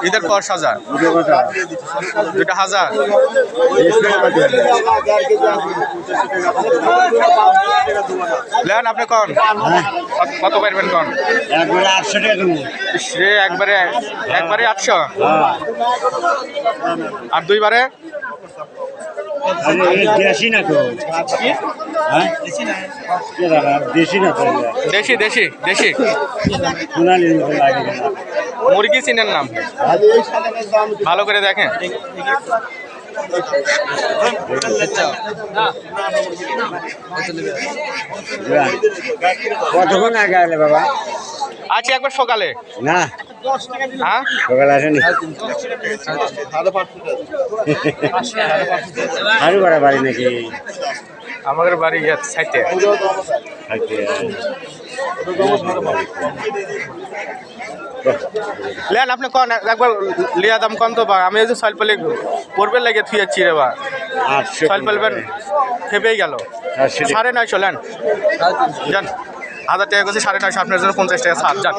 ঈদের পর সাজা দুটা 1000 লেন আপনি কোন কত পারবেন কোন একবারে 800 টাকা দেবো সে একবারে 800 আর দুইবারে দেশি না তো হ্যাঁ দেশি না তো দেশি দেশি দেশি সোনালি লাগে মুরগি চিনেন নাম ভালো করে দেখেন কতক্ষণ আগে আলে বাবা আজকে একবার সকালে না হ্যাঁ সকালে আসেনি আরো বড় বাড়ি নাকি আমাদের বাড়ি সাইতে লেন আপনি কোন একবার লিয়া দাম কম তো বা আমি এই যে সয়েল পেলে পড়বে লাগে থুয়েছি রে বা সয়েল পেলবেন খেপেই গেল 950 লেন যান 1000 টাকা করছে 950 আপনার জন্য 50 টাকা ছাড় যান